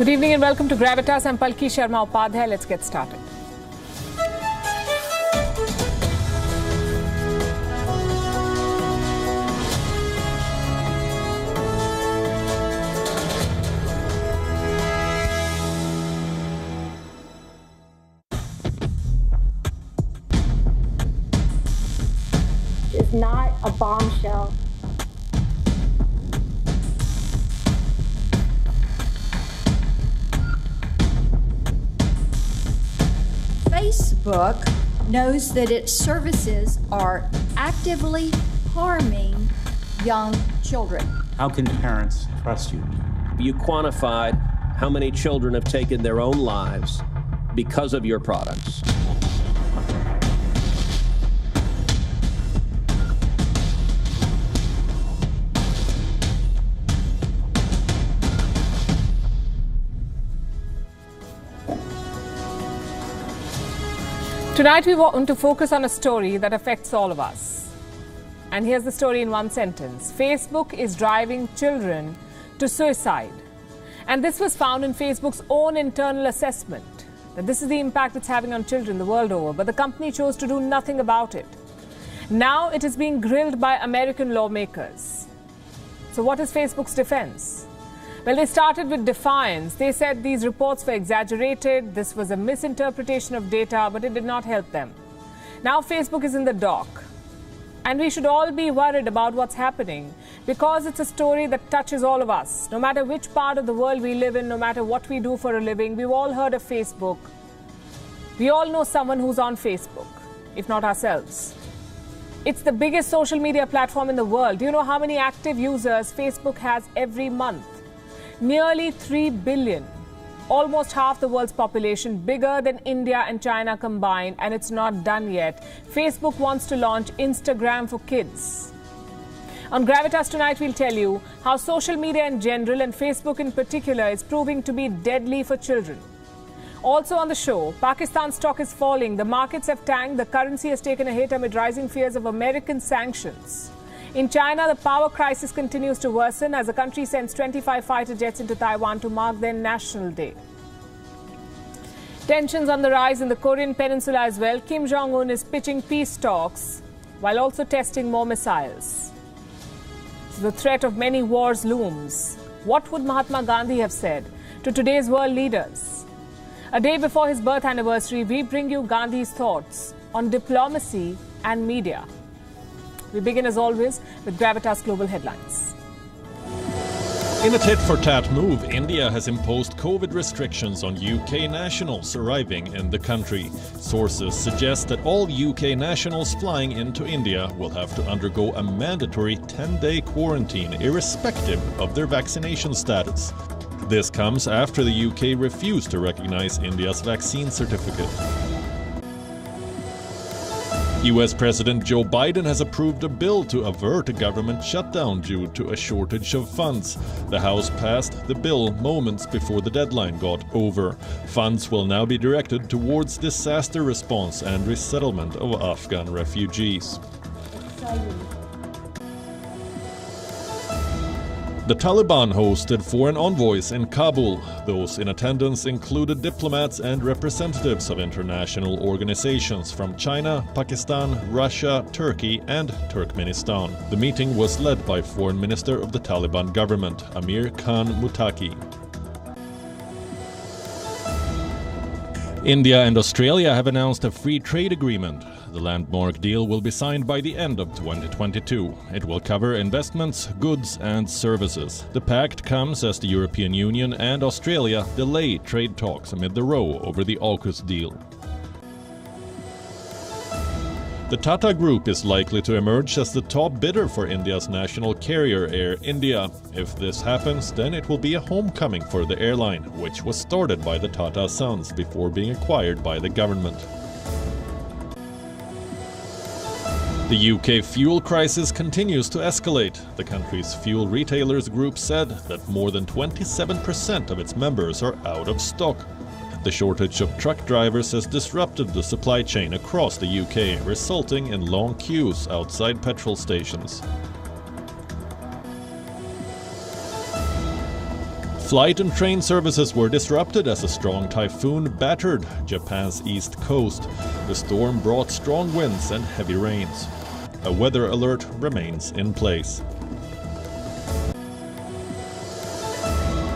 Good evening and welcome to Gravitas. I'm Palki, Sharma, Upadhyay. Let's get started. It's not a bombshell. Facebook knows that its services are actively harming young children. How can parents trust you? You quantified how many children have taken their own lives because of your products. Tonight we want to focus on a story that affects all of us. And here's the story in one sentence. Facebook is driving children to suicide. And this was found in Facebook's own internal assessment, that this is the impact it's having on children the world over. But the company chose to do nothing about it. Now it is being grilled by American lawmakers. So what is Facebook's defense? Well, they started with defiance. They said these reports were exaggerated, this was a misinterpretation of data, but it did not help them. Now Facebook is in the dock. And we should all be worried about what's happening because it's a story that touches all of us. No matter which part of the world we live in, no matter what we do for a living, we've all heard of Facebook. We all know someone who's on Facebook, if not ourselves. It's the biggest social media platform in the world. Do you know how many active users Facebook has every month? Nearly 3 billion, almost half the world's population, bigger than India and China combined, and it's not done yet. Facebook wants to launch Instagram for kids. On Gravitas tonight, we'll tell you how social media in general and Facebook in particular is proving to be deadly for children. Also on the show, Pakistan's stock is falling, the markets have tanked, the currency has taken a hit amid rising fears of American sanctions. In China, the power crisis continues to worsen as the country sends 25 fighter jets into Taiwan to mark their National Day. Tensions on the rise in the Korean peninsula as well. Kim Jong-un is pitching peace talks while also testing more missiles. So the threat of many wars looms. What would Mahatma Gandhi have said to today's world leaders? A day before his birth anniversary, we bring you Gandhi's thoughts on diplomacy and media. We begin as always with Gravitas Global Headlines. In a tit-for-tat move, India has imposed COVID restrictions on UK nationals arriving in the country. Sources suggest that all UK nationals flying into India will have to undergo a mandatory 10-day quarantine irrespective of their vaccination status. This comes after the UK refused to recognize India's vaccine certificate. US President Joe Biden has approved a bill to avert a government shutdown due to a shortage of funds. The House passed the bill moments before the deadline got over. Funds will now be directed towards disaster response and resettlement of Afghan refugees. The Taliban hosted foreign envoys in Kabul. Those in attendance included diplomats and representatives of international organizations from China, Pakistan, Russia, Turkey and Turkmenistan. The meeting was led by Foreign Minister of the Taliban government, Amir Khan Muttaqi. India and Australia have announced a free trade agreement. The landmark deal will be signed by the end of 2022. It will cover investments, goods and services. The pact comes as the European Union and Australia delay trade talks amid the row over the AUKUS deal. The Tata Group is likely to emerge as the top bidder for India's national carrier Air India. If this happens, then it will be a homecoming for the airline, which was started by the Tata sons before being acquired by the government. The UK fuel crisis continues to escalate. The country's fuel retailers group said that more than 27% of its members are out of stock. The shortage of truck drivers has disrupted the supply chain across the UK, resulting in long queues outside petrol stations. Flight and train services were disrupted as a strong typhoon battered Japan's east coast. The storm brought strong winds and heavy rains. A weather alert remains in place.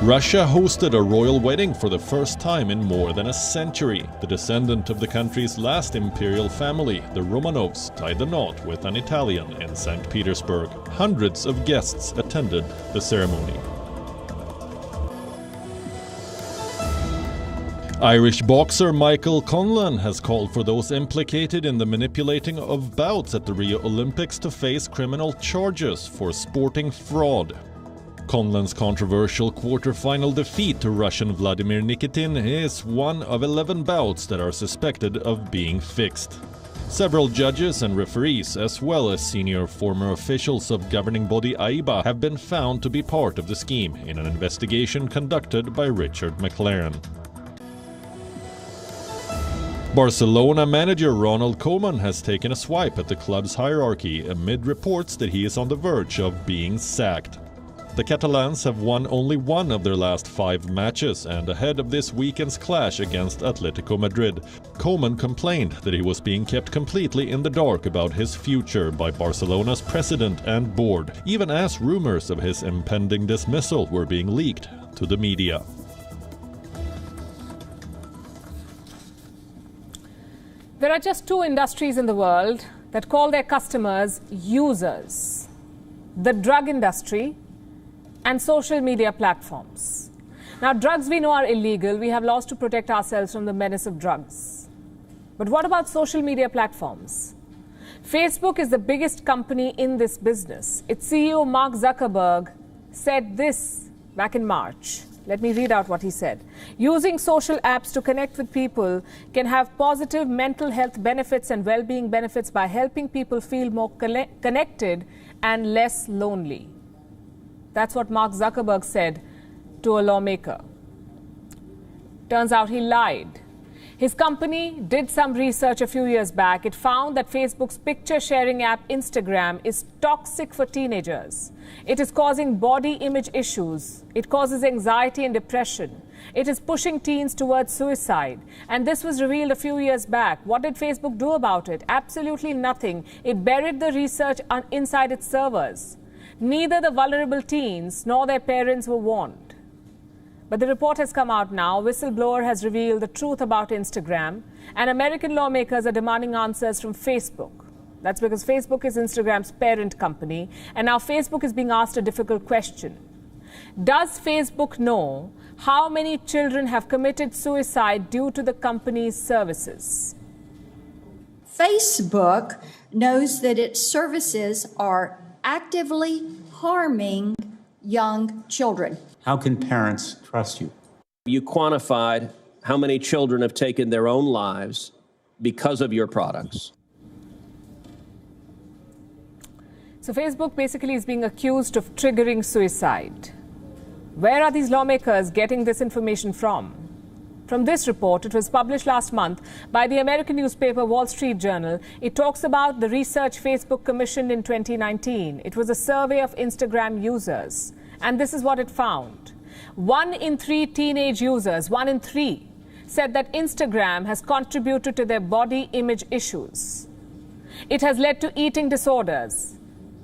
Russia hosted a royal wedding for the first time in more than a century. The descendant of the country's last imperial family, the Romanovs, tied the knot with an Italian in St. Petersburg. Hundreds of guests attended the ceremony. Irish boxer Michael Conlan has called for those implicated in the manipulating of bouts at the Rio Olympics to face criminal charges for sporting fraud. Conlan's controversial quarter-final defeat to Russian Vladimir Nikitin is one of 11 bouts that are suspected of being fixed. Several judges and referees, as well as senior former officials of governing body AIBA, have been found to be part of the scheme in an investigation conducted by Richard McLaren. Barcelona manager Ronald Koeman has taken a swipe at the club's hierarchy amid reports that he is on the verge of being sacked. The Catalans have won only one of their last 5 matches, and ahead of this weekend's clash against Atletico Madrid, Koeman complained that he was being kept completely in the dark about his future by Barcelona's president and board, even as rumors of his impending dismissal were being leaked to the media. There are just 2 industries in the world that call their customers users: the drug industry and social media platforms. Now, drugs we know are illegal. We have laws to protect ourselves from the menace of drugs. But what about social media platforms? Facebook is the biggest company in this business. Its CEO, Mark Zuckerberg, said this back in March. Let me read out what he said. Using social apps to connect with people can have positive mental health benefits and well-being benefits by helping people feel more connected and less lonely. That's what Mark Zuckerberg said to a lawmaker. Turns out he lied. His company did some research a few years back. It found that Facebook's picture-sharing app Instagram is toxic for teenagers. It is causing body image issues. It causes anxiety and depression. It is pushing teens towards suicide. And this was revealed a few years back. What did Facebook do about it? Absolutely nothing. It buried the research inside its servers. Neither the vulnerable teens nor their parents were warned. But the report has come out now. Whistleblower has revealed the truth about Instagram, and American lawmakers are demanding answers from Facebook. That's because Facebook is Instagram's parent company, and now Facebook is being asked a difficult question. Does Facebook know how many children have committed suicide due to the company's services? Facebook knows that its services are actively harming young children. How can parents trust you? You quantified how many children have taken their own lives because of your products. So Facebook basically is being accused of triggering suicide. Where are these lawmakers getting this information from? From this report, it was published last month by the American newspaper Wall Street Journal. It talks about the research Facebook commissioned in 2019. It was a survey of Instagram users. And this is what it found. 1 in 3 teenage users, 1 in 3, said that Instagram has contributed to their body image issues. It has led to eating disorders.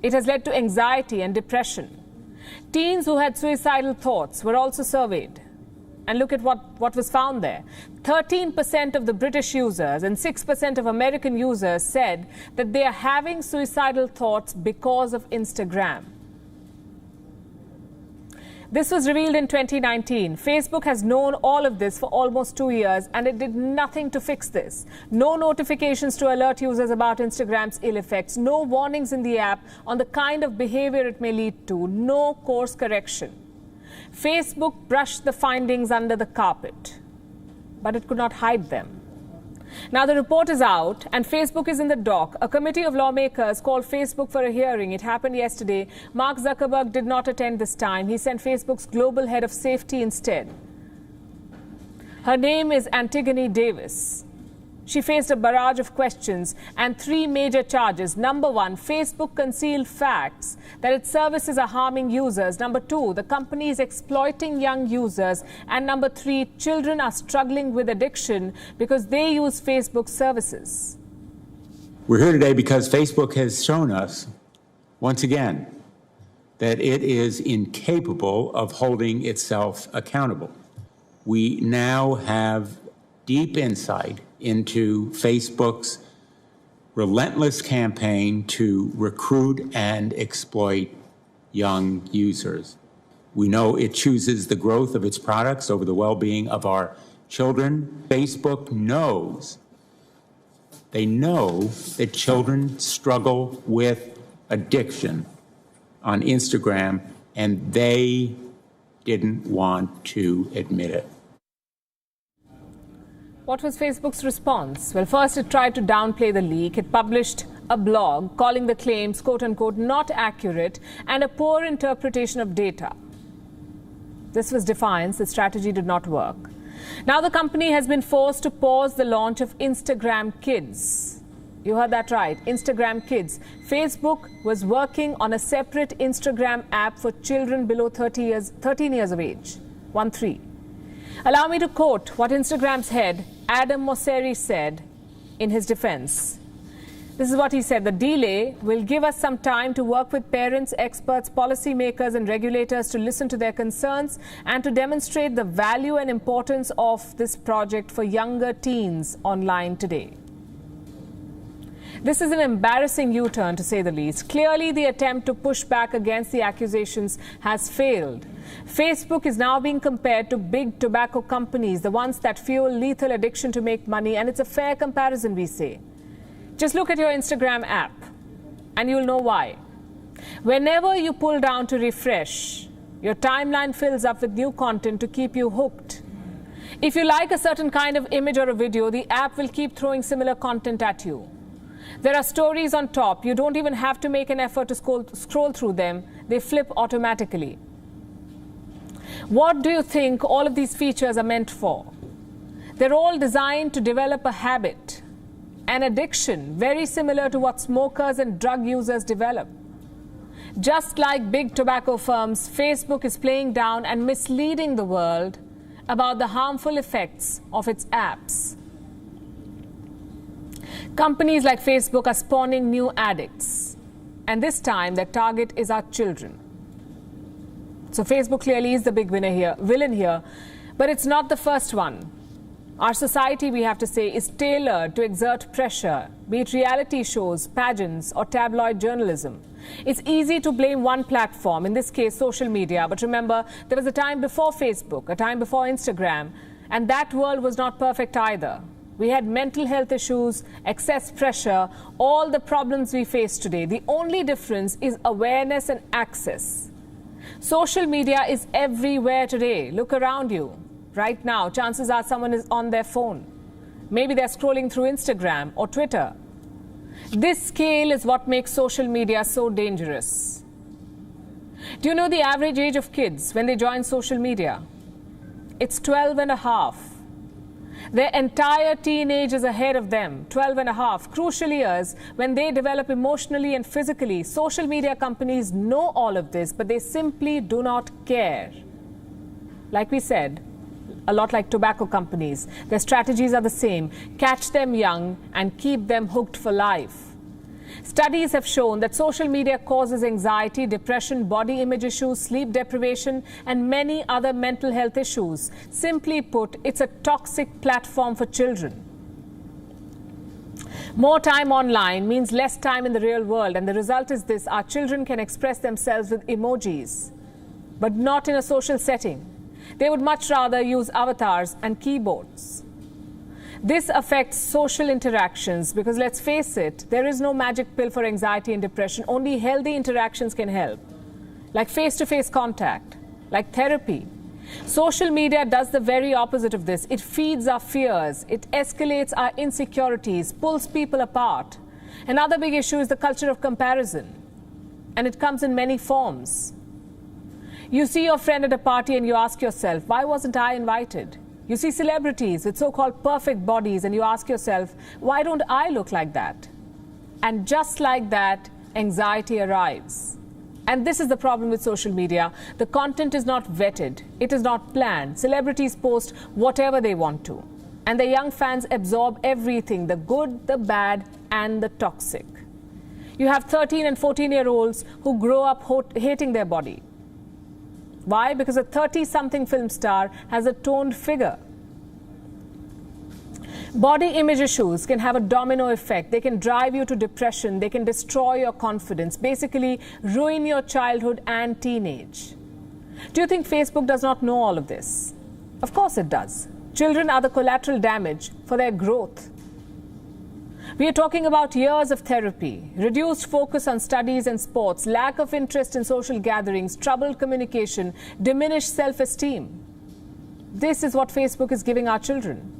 It has led to anxiety and depression. Teens who had suicidal thoughts were also surveyed. And look at what was found there. 13% of the British users and 6% of American users said that they are having suicidal thoughts because of Instagram. This was revealed in 2019. Facebook has known all of this for almost 2 years, and it did nothing to fix this. No notifications to alert users about Instagram's ill effects, no warnings in the app on the kind of behavior it may lead to, no course correction. Facebook brushed the findings under the carpet, but it could not hide them. Now the report is out and Facebook is in the dock. A committee of lawmakers called Facebook for a hearing. It happened yesterday. Mark Zuckerberg did not attend this time. He sent Facebook's global head of safety instead. Her name is Antigone Davis. She faced a barrage of questions and 3 major charges. Number 1, Facebook concealed facts that its services are harming users. Number 2, the company is exploiting young users. And number 3, children are struggling with addiction because they use Facebook services. We're here today because Facebook has shown us, once again, that it is incapable of holding itself accountable. We now have deep insight into Facebook's relentless campaign to recruit and exploit young users. We know it chooses the growth of its products over the well-being of our children. Facebook knows, they know that children struggle with addiction on Instagram, and they didn't want to admit it. What was Facebook's response? Well, first it tried to downplay the leak. It published a blog calling the claims, quote unquote, not accurate and a poor interpretation of data. This was defiance. The strategy did not work. Now the company has been forced to pause the launch of Instagram Kids. You heard that right, Instagram Kids. Facebook was working on a separate Instagram app for children below 13 years of age. 13. Allow me to quote what Instagram's head, Adam Mosseri, said in his defense. This is what he said: the delay will give us some time to work with parents, experts, policymakers and regulators to listen to their concerns and to demonstrate the value and importance of this project for younger teens online today. This is an embarrassing U-turn, to say the least. Clearly, the attempt to push back against the accusations has failed. Facebook is now being compared to big tobacco companies, the ones that fuel lethal addiction to make money, and it's a fair comparison, we say. Just look at your Instagram app, and you'll know why. Whenever you pull down to refresh, your timeline fills up with new content to keep you hooked. If you like a certain kind of image or a video, the app will keep throwing similar content at you. There are stories on top. You don't even have to make an effort to scroll through them. They flip automatically. What do you think all of these features are meant for? They're all designed to develop a habit, an addiction, very similar to what smokers and drug users develop. Just like big tobacco firms, Facebook is playing down and misleading the world about the harmful effects of its apps. Companies like Facebook are spawning new addicts, and this time their target is our children. So Facebook clearly is the big villain here, but it's not the first one. Our society, we have to say, is tailored to exert pressure, be it reality shows, pageants, or tabloid journalism. It's easy to blame one platform, in this case social media, but remember, there was a time before Facebook, a time before Instagram, and that world was not perfect either. We had mental health issues, excess pressure, all the problems we face today. The only difference is awareness and access. Social media is everywhere today. Look around you. Right now, chances are someone is on their phone. Maybe they're scrolling through Instagram or Twitter. This scale is what makes social media so dangerous. Do you know the average age of kids when they join social media? It's 12 and a half. Their entire teenage is ahead of them, 12 and a half, crucial years when they develop emotionally and physically. Social media companies know all of this, but they simply do not care. Like we said, a lot like tobacco companies, their strategies are the same: catch them young and keep them hooked for life. Studies have shown that social media causes anxiety, depression, body image issues, sleep deprivation, and many other mental health issues. Simply put, it's a toxic platform for children. More time online means less time in the real world, and the result is this: our children can express themselves with emojis, but not in a social setting. They would much rather use avatars and keyboards. This affects social interactions because, let's face it, there is no magic pill for anxiety and depression. Only healthy interactions can help, like face-to-face contact, like therapy. Social media does the very opposite of this. It feeds our fears. It escalates our insecurities, pulls people apart. Another big issue is the culture of comparison, and it comes in many forms. You see your friend at a party and you ask yourself, why wasn't I invited? You see celebrities with so-called perfect bodies and you ask yourself, why don't I look like that? And just like that, anxiety arrives. And this is the problem with social media. The content is not vetted. It is not planned. Celebrities post whatever they want to. And the young fans absorb everything, the good, the bad, and the toxic. You have 13 and 14-year-olds who grow up hating their body. Why? Because a 30-something film star has a toned figure. Body image issues can have a domino effect. They can drive you to depression. They can destroy your confidence, basically ruin your childhood and teenage. Do you think Facebook does not know all of this? Of course it does. Children are the collateral damage for their growth. We are talking about years of therapy, reduced focus on studies and sports, lack of interest in social gatherings, troubled communication, diminished self-esteem. This is what Facebook is giving our children.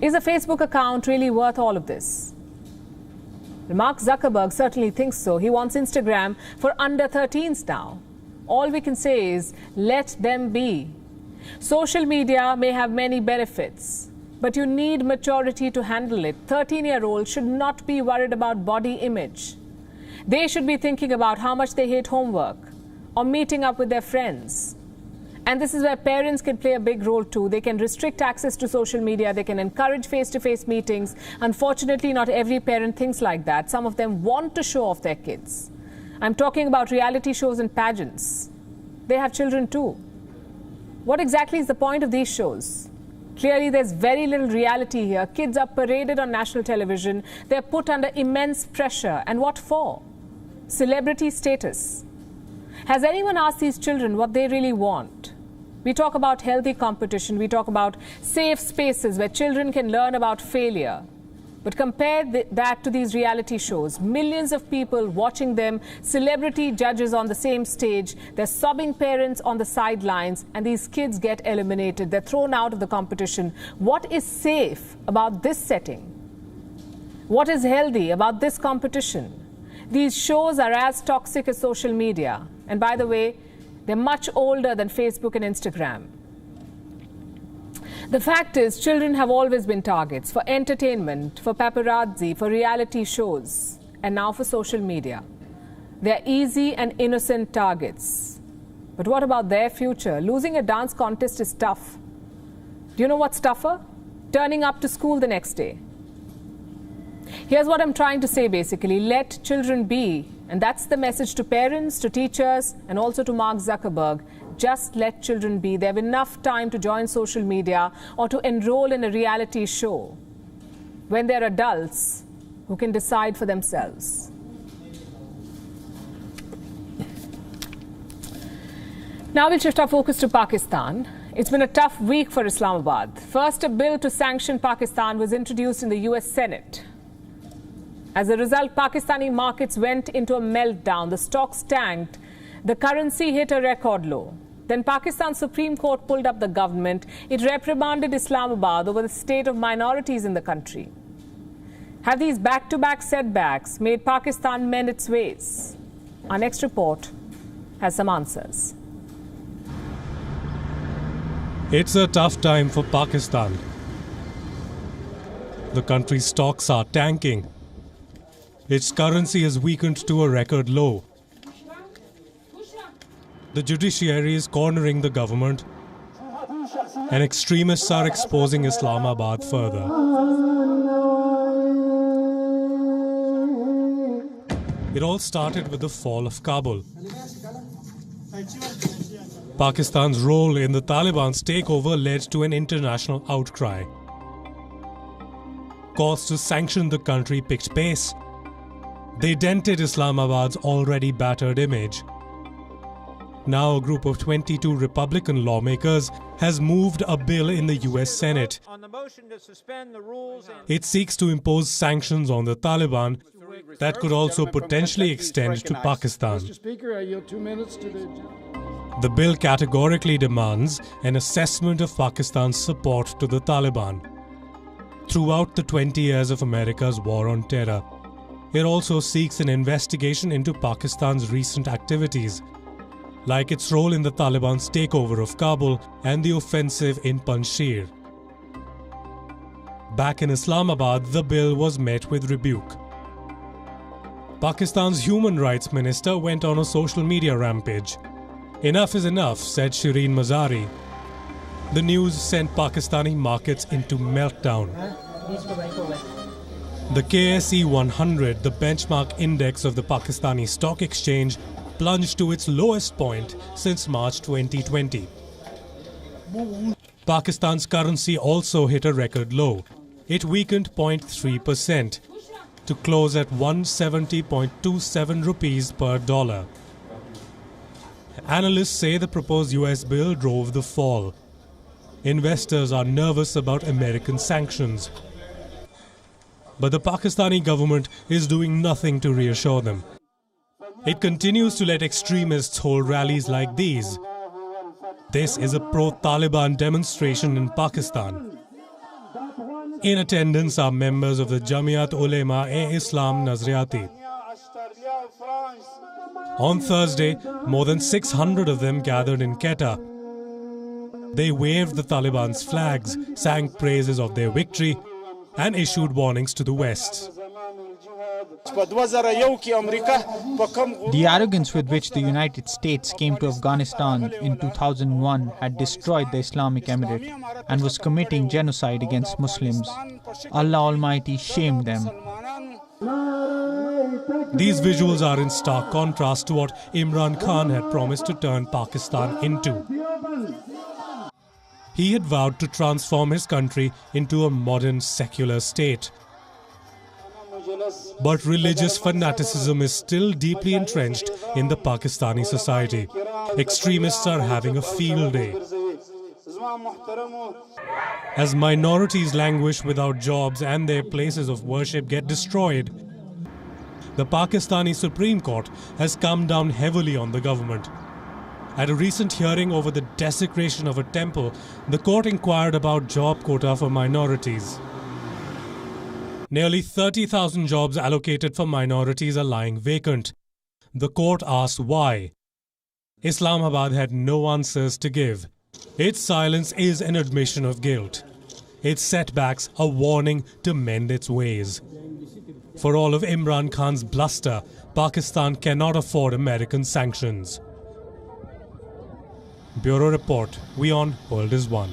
Is a Facebook account really worth all of this? Mark Zuckerberg certainly thinks so. He wants Instagram for under 13s now. All we can say is, let them be. Social media may have many benefits, but you need maturity to handle it. 13-year-olds should not be worried about body image. They should be thinking about how much they hate homework or meeting up with their friends. And this is where parents can play a big role too. They can restrict access to social media. They can encourage face-to-face meetings. Unfortunately, not every parent thinks like that. Some of them want to show off their kids. I'm talking about reality shows and pageants. They have children too. What exactly is the point of these shows? Clearly, there's very little reality here. Kids are paraded on national television. They're put under immense pressure. And what for? Celebrity status. Has anyone asked these children what they really want? We talk about healthy competition. We talk about safe spaces where children can learn about failure. But compare that to these reality shows. Millions of people watching them, celebrity judges on the same stage, their sobbing parents on the sidelines, and these kids get eliminated. They're thrown out of the competition. What is safe about this setting? What is healthy about this competition? These shows are as toxic as social media. And by the way, they're much older than Facebook and Instagram. The fact is, children have always been targets for entertainment, for paparazzi, for reality shows, and now for social media. They're easy and innocent targets. But what about their future? Losing a dance contest is tough. Do you know what's tougher? Turning up to school the next day. Here's what I'm trying to say basically. Let children be. And that's the message to parents, to teachers, and also to Mark Zuckerberg. Just let children be. They have enough time to join social media or to enroll in a reality show when they're adults who can decide for themselves. Now we'll shift our focus to Pakistan. It's been a tough week for Islamabad. First, a bill to sanction Pakistan was introduced in the US Senate. As a result, Pakistani markets went into a meltdown. The stocks tanked. The currency hit a record low. Then Pakistan's Supreme Court pulled up the government. It reprimanded Islamabad over the state of minorities in the country. Have these back-to-back setbacks made Pakistan mend its ways? Our next report has some answers. It's a tough time for Pakistan. The country's stocks are tanking. Its currency has weakened to a record low. The judiciary is cornering the government, and extremists are exposing Islamabad further. It all started with the fall of Kabul. Pakistan's role in the Taliban's takeover led to an international outcry. Calls to sanction the country picked pace. They dented Islamabad's already battered image. Now a group of 22 Republican lawmakers has moved a bill in the US Senate. It seeks to impose sanctions on the Taliban that could also potentially extend to Pakistan. The bill categorically demands an assessment of Pakistan's support to the Taliban throughout the 20 years of America's war on terror. It also seeks an investigation into Pakistan's recent activities, like its role in the Taliban's takeover of Kabul and the offensive in Panjshir. Back in Islamabad, the bill was met with rebuke. Pakistan's Human Rights Minister went on a social media rampage. Enough is enough, said Shireen Mazari. The news sent Pakistani markets into meltdown. The KSE 100, the benchmark index of the Pakistani Stock Exchange, plunged to its lowest point since March 2020. Pakistan's currency also hit a record low. It weakened 0.3% to close at 170.27 rupees per dollar. Analysts say the proposed US bill drove the fall. Investors are nervous about American sanctions. But the Pakistani government is doing nothing to reassure them. It continues to let extremists hold rallies like these. This is a pro-Taliban demonstration in Pakistan. In attendance are members of the Jamiat Ulema-e-Islam Nazariati. On Thursday, more than 600 of them gathered in Quetta. They waved the Taliban's flags, sang praises of their victory, and issued warnings to the West. The arrogance with which the United States came to Afghanistan in 2001 had destroyed the Islamic Emirate and was committing genocide against Muslims. Allah Almighty shamed them. These visuals are in stark contrast to what Imran Khan had promised to turn Pakistan into. He had vowed to transform his country into a modern secular state. But religious fanaticism is still deeply entrenched in the Pakistani society. Extremists are having a field day. As minorities languish without jobs and their places of worship get destroyed, the Pakistani Supreme Court has come down heavily on the government. At a recent hearing over the desecration of a temple, the court inquired about job quota for minorities. Nearly 30,000 jobs allocated for minorities are lying vacant. The court asked why. Islamabad had no answers to give. Its silence is an admission of guilt. Its setbacks a warning to mend its ways. For all of Imran Khan's bluster, Pakistan cannot afford American sanctions. Bureau Report, WION World is One.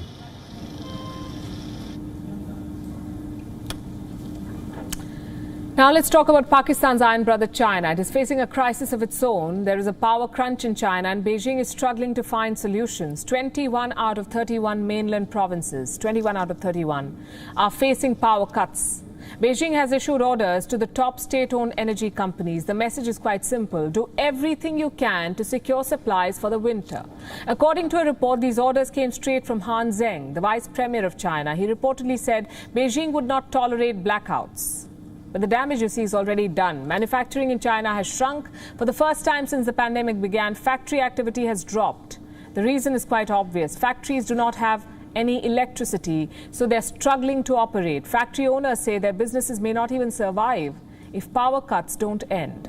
Now let's talk about Pakistan's iron brother China. It is facing a crisis of its own. There is a power crunch in China and Beijing is struggling to find solutions. 21 out of 31 mainland provinces, 21 out of 31, are facing power cuts. Beijing has issued orders to the top state-owned energy companies. The message is quite simple. Do everything you can to secure supplies for the winter. According to a report, these orders came straight from Han Zheng, the vice premier of China. He reportedly said Beijing would not tolerate blackouts. But the damage, you see, is already done. Manufacturing in China has shrunk. For the first time since the pandemic began, factory activity has dropped. The reason is quite obvious. Factories do not have any electricity, so they're struggling to operate. Factory owners say their businesses may not even survive if power cuts don't end.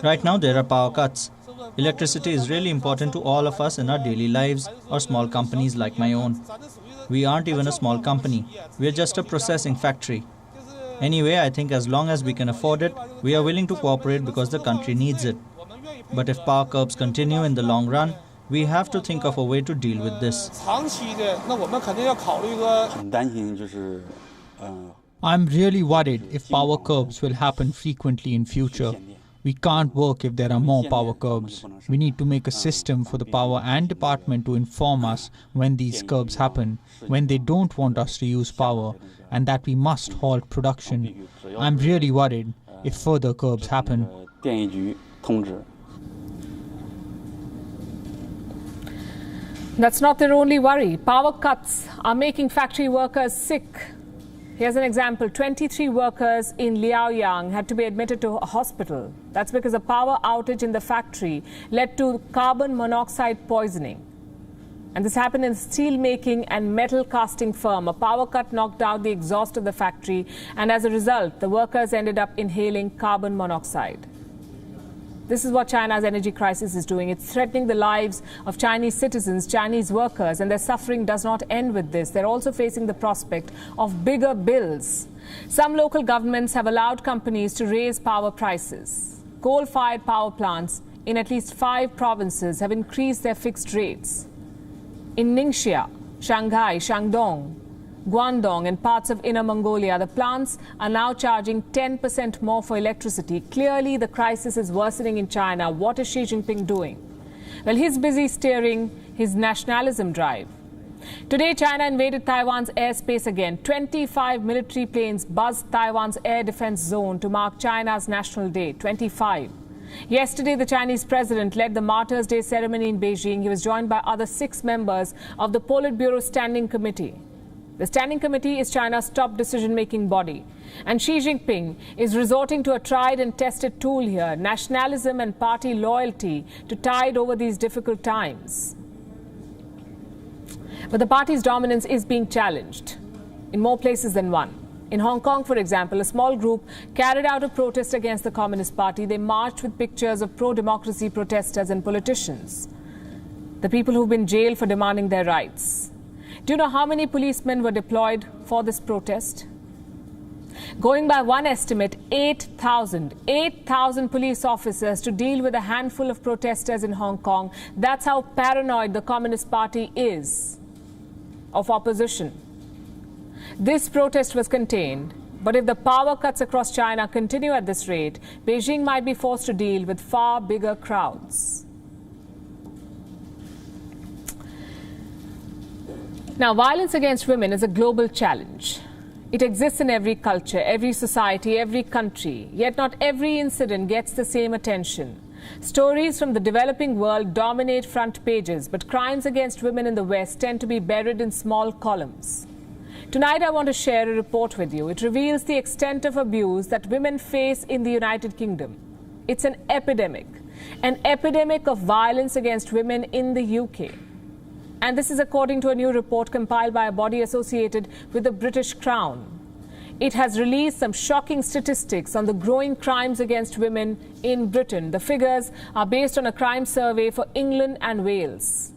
Right now there are power cuts. Electricity is really important to all of us in our daily lives or small companies like my own. We aren't even a small company. We're just a processing factory. Anyway, I think as long as we can afford it, we are willing to cooperate because the country needs it. But if power curbs continue in the long run, we have to think of a way to deal with this. I'm really worried if power curbs will happen frequently in future. We can't work if there are more power curbs. We need to make a system for the power and department to inform us when these curbs happen, when they don't want us to use power, and that we must halt production. I'm really worried if further curbs happen. That's not their only worry. Power cuts are making factory workers sick. Here's an example. 23 workers in Liaoyang had to be admitted to a hospital. That's because a power outage in the factory led to carbon monoxide poisoning. And this happened in a steel making and metal casting firm. A power cut knocked out the exhaust of the factory, and as a result, the workers ended up inhaling carbon monoxide. This is what China's energy crisis is doing. It's threatening the lives of Chinese citizens, Chinese workers, and their suffering does not end with this. They're also facing the prospect of bigger bills. Some local governments have allowed companies to raise power prices. Coal-fired power plants in at least 5 provinces have increased their fixed rates. In Ningxia, Shanghai, Shandong, Guangdong and parts of Inner Mongolia, the plants are now charging 10% more for electricity. Clearly, the crisis is worsening in China. What is Xi Jinping doing? Well, he's busy steering his nationalism drive. Today, China invaded Taiwan's airspace again. 25 military planes buzzed Taiwan's air defense zone to mark China's National Day. 25. Yesterday, the Chinese president led the Martyrs' Day ceremony in Beijing. He was joined by other 6 members of the Politburo Standing Committee. The Standing Committee is China's top decision-making body. And Xi Jinping is resorting to a tried and tested tool here, nationalism and party loyalty, to tide over these difficult times. But the party's dominance is being challenged in more places than one. In Hong Kong, for example, a small group carried out a protest against the Communist Party. They marched with pictures of pro-democracy protesters and politicians, the people who've been jailed for demanding their rights. Do you know how many policemen were deployed for this protest? Going by one estimate, 8,000 police officers to deal with a handful of protesters in Hong Kong. That's how paranoid the Communist Party is of opposition. This protest was contained, but if the power cuts across China continue at this rate, Beijing might be forced to deal with far bigger crowds. Now, violence against women is a global challenge. It exists in every culture, every society, every country. Yet not every incident gets the same attention. Stories from the developing world dominate front pages, but crimes against women in the West tend to be buried in small columns. Tonight, I want to share a report with you. It reveals the extent of abuse that women face in the United Kingdom. It's an epidemic of violence against women in the UK. And this is according to a new report compiled by a body associated with the British Crown. It has released some shocking statistics on the growing crimes against women in Britain. The figures are based on a crime survey for England and Wales.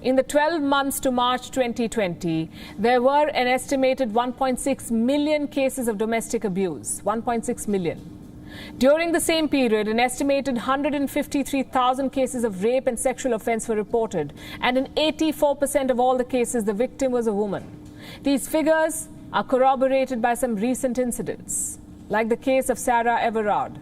In the 12 months to March 2020, there were an estimated 1.6 million cases of domestic abuse. 1.6 million. During the same period, an estimated 153,000 cases of rape and sexual offence were reported, and in 84% of all the cases, the victim was a woman. These figures are corroborated by some recent incidents, like the case of Sarah Everard,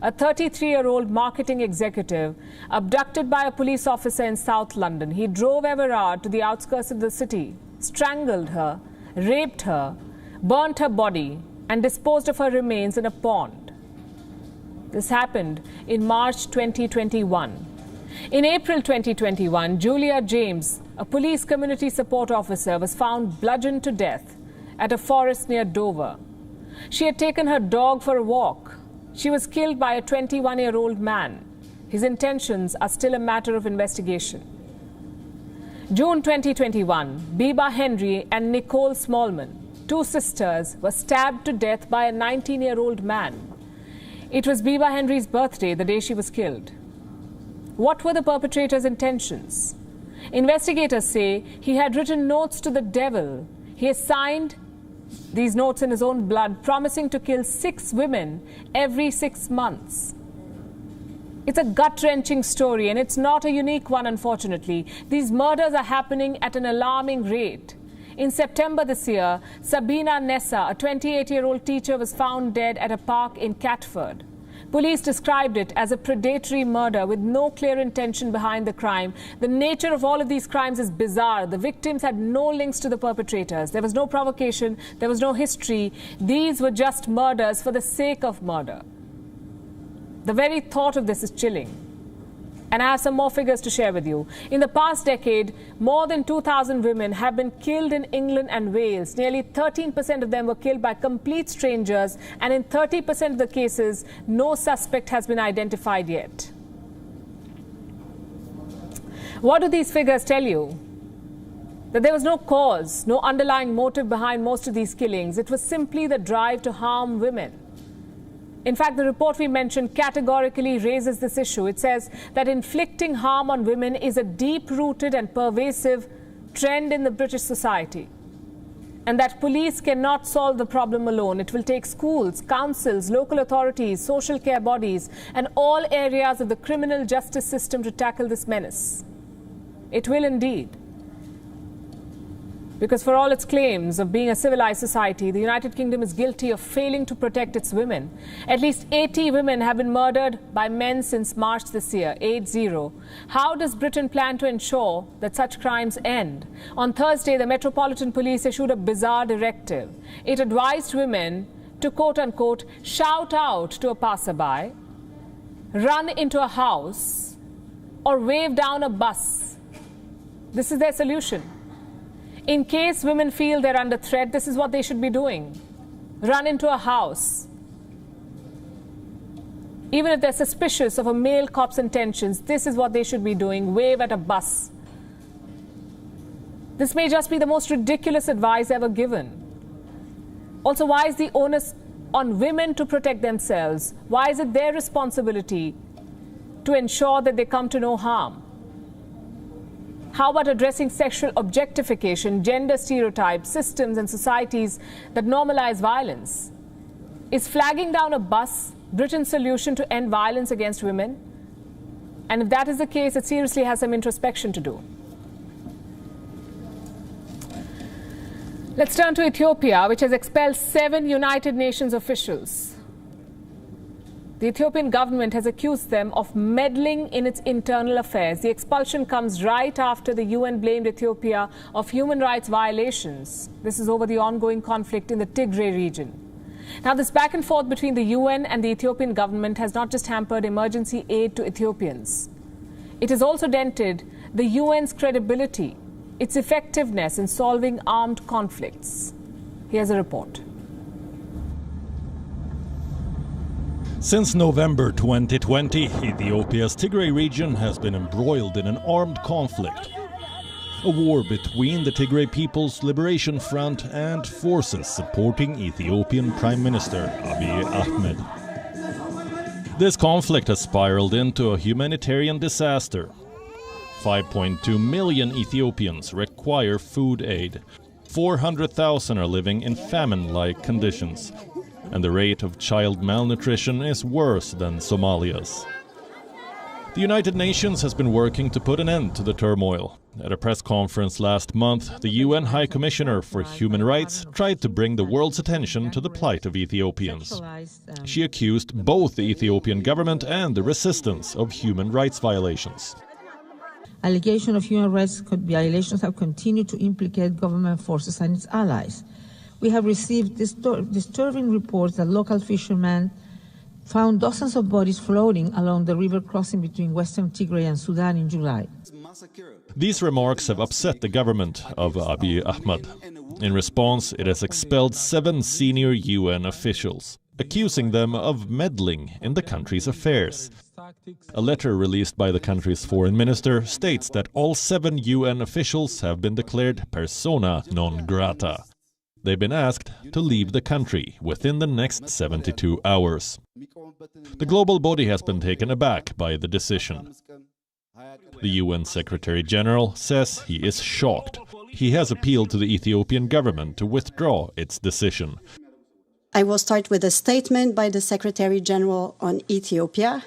a 33-year-old marketing executive abducted by a police officer in South London. He drove Everard to the outskirts of the city, strangled her, raped her, burnt her body, and disposed of her remains in a pond. This happened in March 2021. In April 2021, Julia James, a police community support officer, was found bludgeoned to death at a forest near Dover. She had taken her dog for a walk. She was killed by a 21-year-old man. His intentions are still a matter of investigation. June 2021, Biba Henry and Nicole Smallman, 2 sisters, were stabbed to death by a 19-year-old man. It was Biba Henry's birthday, the day she was killed. What were the perpetrator's intentions? Investigators say he had written notes to the devil. He has signed these notes in his own blood, promising to kill 6 women every 6 months. It's a gut-wrenching story, and it's not a unique one, unfortunately. These murders are happening at an alarming rate. In September this year, Sabina Nessa, a 28-year-old teacher, was found dead at a park in Catford. Police described it as a predatory murder with no clear intention behind the crime. The nature of all of these crimes is bizarre. The victims had no links to the perpetrators. There was no provocation. There was no history. These were just murders for the sake of murder. The very thought of this is chilling. And I have some more figures to share with you. In the past decade, more than 2,000 women have been killed in England and Wales. Nearly 13% of them were killed by complete strangers, and in 30% of the cases, no suspect has been identified yet. What do these figures tell you? That there was no cause, no underlying motive behind most of these killings. It was simply the drive to harm women. In fact, the report we mentioned categorically raises this issue. It says that inflicting harm on women is a deep-rooted and pervasive trend in the British society, and that police cannot solve the problem alone. It will take schools, councils, local authorities, social care bodies, and all areas of the criminal justice system to tackle this menace. It will indeed. Because for all its claims of being a civilized society, the United Kingdom is guilty of failing to protect its women. At least 80 women have been murdered by men since March this year, 80. How does Britain plan to ensure that such crimes end? On Thursday, the Metropolitan Police issued a bizarre directive. It advised women to, quote-unquote, shout out to a passerby, run into a house, or wave down a bus. This is their solution. In case women feel they're under threat, this is what they should be doing. Run into a house. Even if they're suspicious of a male cop's intentions, this is what they should be doing. Wave at a bus. This may just be the most ridiculous advice ever given. Also, why is the onus on women to protect themselves? Why is it their responsibility to ensure that they come to no harm? How about addressing sexual objectification, gender stereotypes, systems and societies that normalize violence? Is flagging down a bus Britain's solution to end violence against women? And if that is the case, it seriously has some introspection to do. Let's turn to Ethiopia, which has expelled 7 United Nations officials. The Ethiopian government has accused them of meddling in its internal affairs. The expulsion comes right after the UN blamed Ethiopia of human rights violations. This is over the ongoing conflict in the Tigray region. Now, this back and forth between the UN and the Ethiopian government has not just hampered emergency aid to Ethiopians. It has also dented the UN's credibility, its effectiveness in solving armed conflicts. Here's a report. Since November 2020, Ethiopia's Tigray region has been embroiled in an armed conflict. A war between the Tigray People's Liberation Front and forces supporting Ethiopian Prime Minister Abiy Ahmed. This conflict has spiraled into a humanitarian disaster. 5.2 million Ethiopians require food aid. 400,000 are living in famine-like conditions. And the rate of child malnutrition is worse than Somalia's. The United Nations has been working to put an end to the turmoil. At a press conference last month, the UN High Commissioner for Human Rights tried to bring the world's attention to the plight of Ethiopians. She accused both the Ethiopian government and the resistance of human rights violations. Allegations of human rights violations have continued to implicate government forces and its allies. We have received disturbing reports that local fishermen found dozens of bodies floating along the river crossing between Western Tigray and Sudan in July. These remarks have upset the government of Abiy Ahmed. In response, it has expelled 7 senior UN officials, accusing them of meddling in the country's affairs. A letter released by the country's foreign minister states that all 7 UN officials have been declared persona non grata. They've been asked to leave the country within the next 72 hours. The global body has been taken aback by the decision. The UN Secretary General says he is shocked. He has appealed to the Ethiopian government to withdraw its decision. I will start with a statement by the Secretary General on Ethiopia.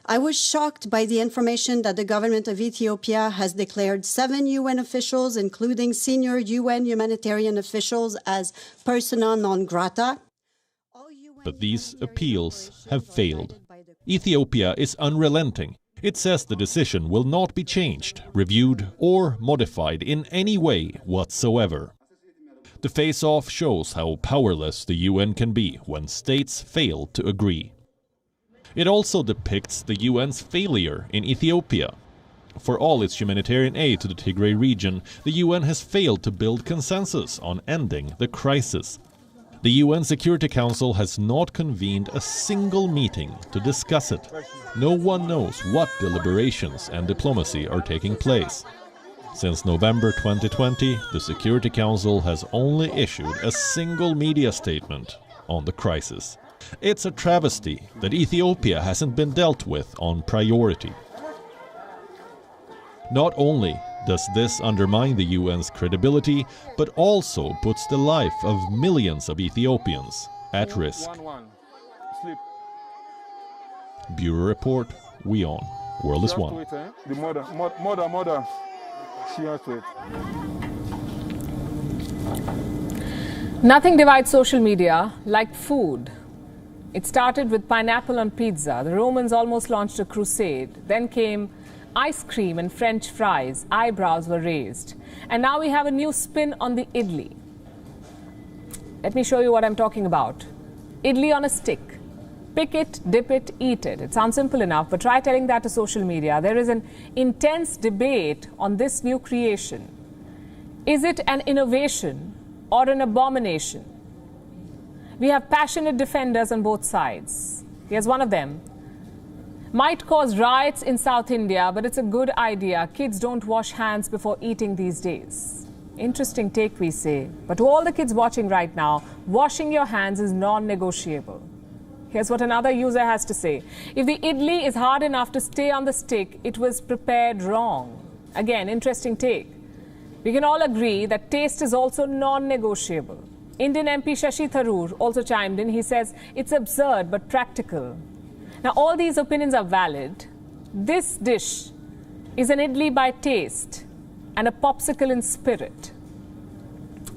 I was shocked by the information that the government of Ethiopia has declared 7 UN officials, including senior UN humanitarian officials, as persona non grata. But these appeals have failed. Ethiopia is unrelenting. It says the decision will not be changed, reviewed, or modified in any way whatsoever. The face-off shows how powerless the UN can be when states fail to agree. It also depicts the UN's failure in Ethiopia. For all its humanitarian aid to the Tigray region, the UN has failed to build consensus on ending the crisis. The UN Security Council has not convened a single meeting to discuss it. No one knows what deliberations and diplomacy are taking place. Since November 2020, the Security Council has only issued a single media statement on the crisis. It's a travesty that Ethiopia hasn't been dealt with on priority. Not only does this undermine the UN's credibility, but also puts the life of millions of Ethiopians at risk. Bureau Report, WION, World is One. The mother, she has to it. Nothing divides social media like food. It started with pineapple on pizza. The Romans almost launched a crusade. Then came ice cream and French fries. Eyebrows were raised. And now we have a new spin on the idli. Let me show you what I'm talking about. Idli on a stick. Pick it, dip it, eat it. It sounds simple enough, but try telling that to social media. There is an intense debate on this new creation. Is it an innovation or an abomination? We have passionate defenders on both sides. Here's one of them. Might cause riots in South India, but it's a good idea. Kids don't wash hands before eating these days. Interesting take, we say. But to all the kids watching right now, washing your hands is non-negotiable. Here's what another user has to say. If the idli is hard enough to stay on the stick, it was prepared wrong. Again, interesting take. We can all agree that taste is also non-negotiable. Indian MP Shashi Tharoor also chimed in. He says, it's absurd but practical. Now, all these opinions are valid. This dish is an idli by taste and a popsicle in spirit.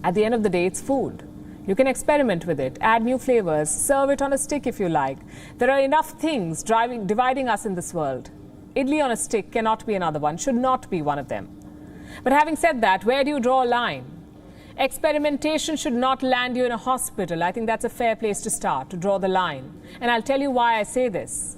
At the end of the day, it's food. You can experiment with it, add new flavors, serve it on a stick if you like. There are enough things dividing us in this world. Idli on a stick cannot be another one, should not be one of them. But having said that, where do you draw a line? Experimentation should not land you in a hospital. I think that's a fair place to start, to draw the line. And I'll tell you why I say this.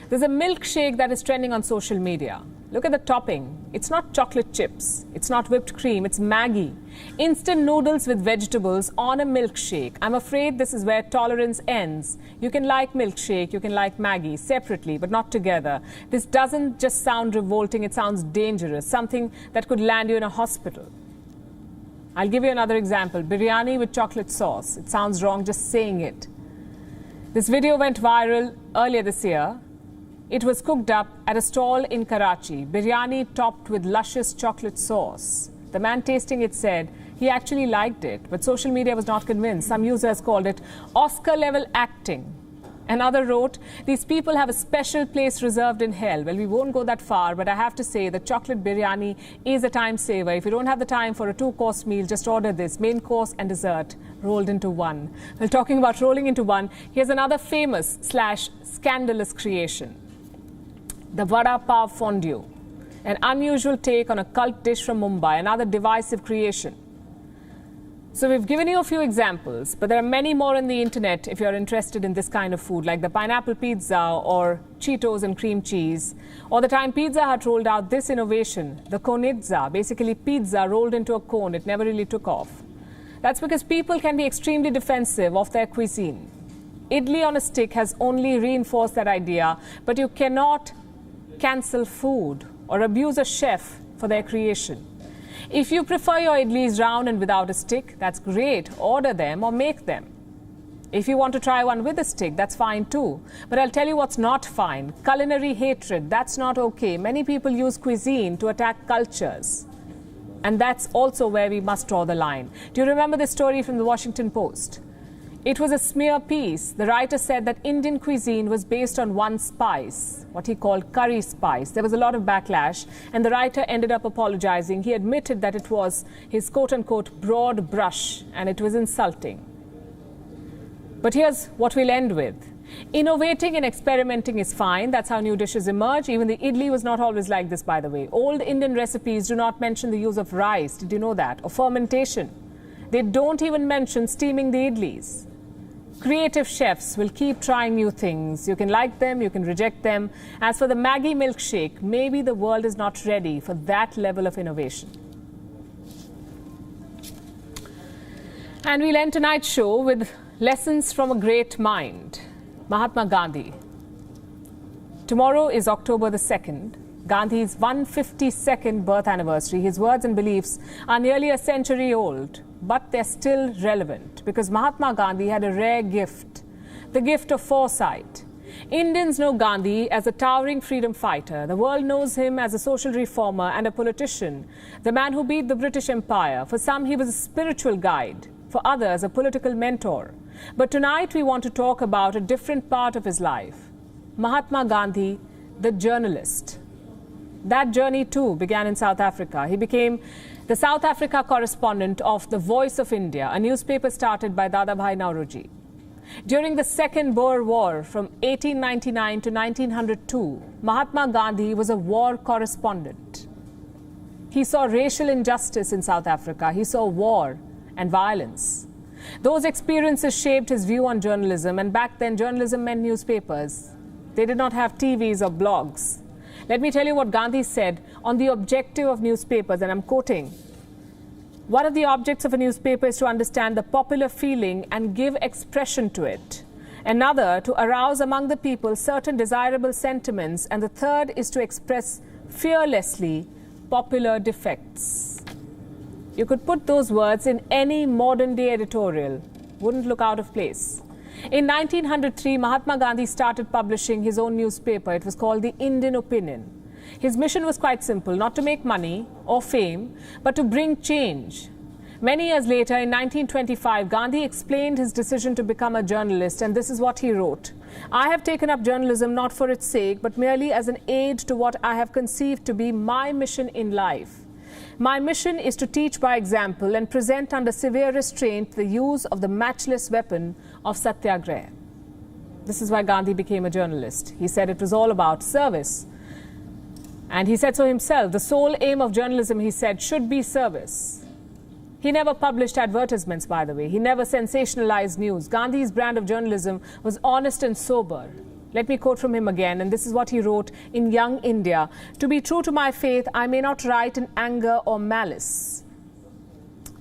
There's a milkshake that is trending on social media. Look at the topping. It's not chocolate chips. It's not whipped cream. It's Maggi. Instant noodles with vegetables on a milkshake. I'm afraid this is where tolerance ends. You can like milkshake, you can like Maggi separately, but not together. This doesn't just sound revolting, it sounds dangerous. Something that could land you in a hospital. I'll give you another example. Biryani with chocolate sauce. It sounds wrong just saying it. This video went viral earlier this year. It was cooked up at a stall in Karachi. Biryani topped with luscious chocolate sauce. The man tasting it said he actually liked it, but social media was not convinced. Some users called it Oscar-level acting. Another wrote, these people have a special place reserved in hell. Well, we won't go that far, but I have to say that chocolate biryani is a time saver. If you don't have the time for a 2-course meal, just order this. Main course and dessert rolled into one. Well, talking about rolling into one, here's another famous/scandalous creation. The Vada Pav Fondue, an unusual take on a cult dish from Mumbai, another divisive creation. So we've given you a few examples, but there are many more on the internet if you're interested in this kind of food, like the pineapple pizza or Cheetos and cream cheese. Or the time Pizza Hut rolled out this innovation, the konitza, basically pizza rolled into a cone. It never really took off. That's because people can be extremely defensive of their cuisine. Idli on a stick has only reinforced that idea, but you cannot cancel food or abuse a chef for their creation. If you prefer your idlis round and without a stick, that's great. Order them or make them. If you want to try one with a stick, that's fine too. But I'll tell you what's not fine. Culinary hatred, that's not okay. Many people use cuisine to attack cultures. And that's also where we must draw the line. Do you remember the story from the Washington Post? It was a smear piece. The writer said that Indian cuisine was based on one spice, what he called curry spice. There was a lot of backlash, and the writer ended up apologizing. He admitted that it was his quote-unquote broad brush, and it was insulting. But here's what we'll end with. Innovating and experimenting is fine. That's how new dishes emerge. Even the idli was not always like this, by the way. Old Indian recipes do not mention the use of rice. Did you know that? Or fermentation. They don't even mention steaming the idlis. Creative chefs will keep trying new things. You can like them, you can reject them. As for the Maggi milkshake, maybe the world is not ready for that level of innovation. And we'll end tonight's show with lessons from a great mind, Mahatma Gandhi. Tomorrow is October the 2nd, Gandhi's 152nd birth anniversary. His words and beliefs are nearly a century old, but they're still relevant because Mahatma Gandhi had a rare gift, the gift of foresight. Indians know Gandhi as a towering freedom fighter. The world knows him as a social reformer and a politician, the man who beat the British Empire. For some, he was a spiritual guide. For others, a political mentor. But tonight, we want to talk about a different part of his life. Mahatma Gandhi, the journalist. That journey, too, began in South Africa. He became the South Africa correspondent of The Voice of India, a newspaper started by Dadabhai Naoroji. During the Second Boer War from 1899 to 1902, Mahatma Gandhi was a war correspondent. He saw racial injustice in South Africa. He saw war and violence. Those experiences shaped his view on journalism, and back then journalism meant newspapers. They did not have TVs or blogs. Let me tell you what Gandhi said on the objective of newspapers, and I'm quoting. One of the objects of a newspaper is to understand the popular feeling and give expression to it. Another, to arouse among the people certain desirable sentiments. And the third is to express fearlessly popular defects. You could put those words in any modern-day editorial. Wouldn't look out of place. In 1903, Mahatma Gandhi started publishing his own newspaper. It was called the Indian Opinion. His mission was quite simple, not to make money or fame, but to bring change. Many years later, in 1925, Gandhi explained his decision to become a journalist, and this is what he wrote. I have taken up journalism not for its sake, but merely as an aid to what I have conceived to be my mission in life. My mission is to teach by example and present under severe restraint the use of the matchless weapon of satyagraha. This is why Gandhi became a journalist. He said it was all about service. And he said so himself. The sole aim of journalism, he said, should be service. He never published advertisements, by the way. He never sensationalized news. Gandhi's brand of journalism was honest and sober. Let me quote from him again, and this is what he wrote in Young India. To be true to my faith, I may not write in anger or malice.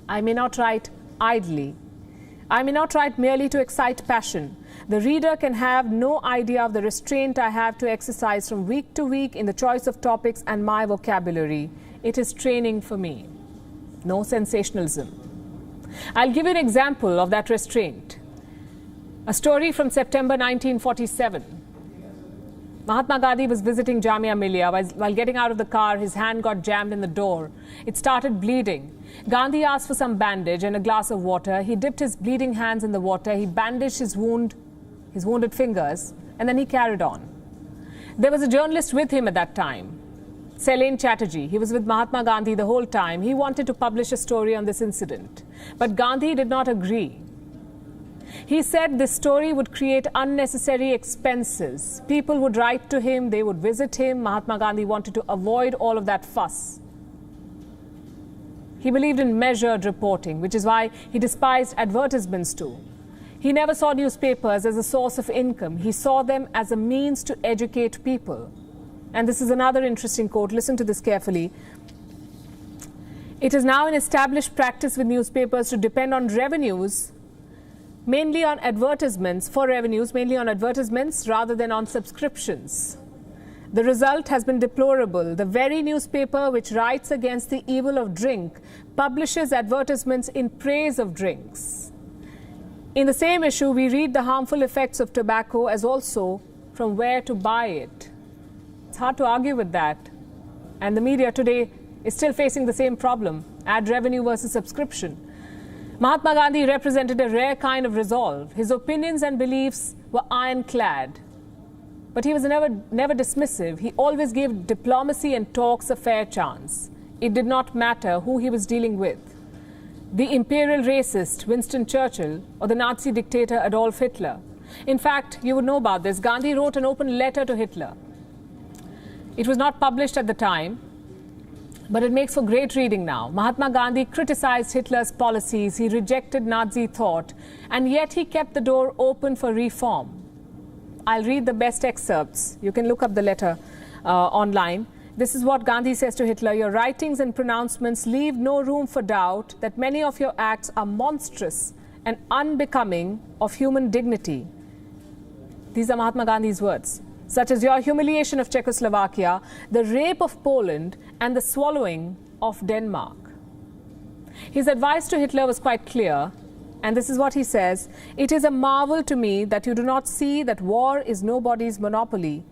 I may not write idly. I may not write merely to excite passion. The reader can have no idea of the restraint I have to exercise from week to week in the choice of topics and my vocabulary. It is training for me. No sensationalism. I'll give you an example of that restraint. A story from September 1947. Mahatma Gandhi was visiting Jamia Millia. While getting out of the car, his hand got jammed in the door. It started bleeding. Gandhi asked for some bandage and a glass of water. He dipped his bleeding hands in the water. He bandaged his wounded fingers, and then he carried on. There was a journalist with him at that time, Selaine Chatterjee. He was with Mahatma Gandhi the whole time. He wanted to publish a story on this incident, but Gandhi did not agree. He said this story would create unnecessary expenses. People would write to him, they would visit him. Mahatma Gandhi wanted to avoid all of that fuss. He believed in measured reporting, which is why he despised advertisements too. He never saw newspapers as a source of income. He saw them as a means to educate people. And this is another interesting quote. Listen to this carefully. It is now an established practice with newspapers to depend on revenues, mainly on advertisements, rather than on subscriptions. The result has been deplorable. The very newspaper which writes against the evil of drink publishes advertisements in praise of drinks. In the same issue, we read the harmful effects of tobacco as also from where to buy it. It's hard to argue with that. And the media today is still facing the same problem, ad revenue versus subscription. Mahatma Gandhi represented a rare kind of resolve. His opinions and beliefs were ironclad. But he was never dismissive. He always gave diplomacy and talks a fair chance. It did not matter who he was dealing with. The imperial racist Winston Churchill or the Nazi dictator Adolf Hitler. In fact, you would know about this. Gandhi wrote an open letter to Hitler. It was not published at the time, but it makes for great reading now. Mahatma Gandhi criticized Hitler's policies. He rejected Nazi thought, and yet he kept the door open for reform. I'll read the best excerpts. You can look up the letter online. This is what Gandhi says to Hitler. Your writings and pronouncements leave no room for doubt that many of your acts are monstrous and unbecoming of human dignity. These are Mahatma Gandhi's words. Such as your humiliation of Czechoslovakia, the rape of Poland, and the swallowing of Denmark. His advice to Hitler was quite clear And this is what he says: "It is a marvel to me that you do not see that war is nobody's monopoly.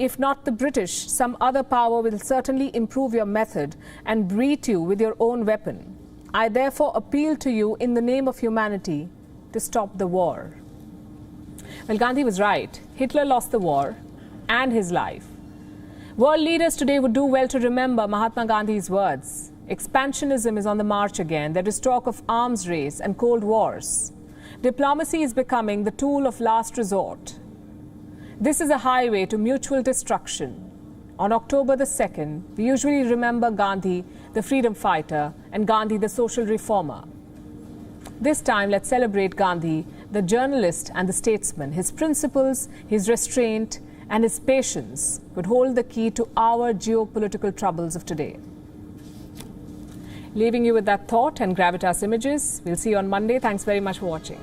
If not the British, some other power will certainly improve your method and greet you with your own weapon. I therefore appeal to you in the name of humanity to stop the war." Well, Gandhi was right. Hitler lost the war and his life. World leaders today would do well to remember Mahatma Gandhi's words. Expansionism is on the march again. There is talk of arms race and cold wars. Diplomacy is becoming the tool of last resort. This is a highway to mutual destruction. On October the 2nd, we usually remember Gandhi, the freedom fighter, and Gandhi, the social reformer. This time, let's celebrate Gandhi, the journalist and the statesman. His principles, his restraint, and his patience could hold the key to our geopolitical troubles of today. Leaving you with that thought and Gravitas images. We'll see you on Monday. Thanks very much for watching.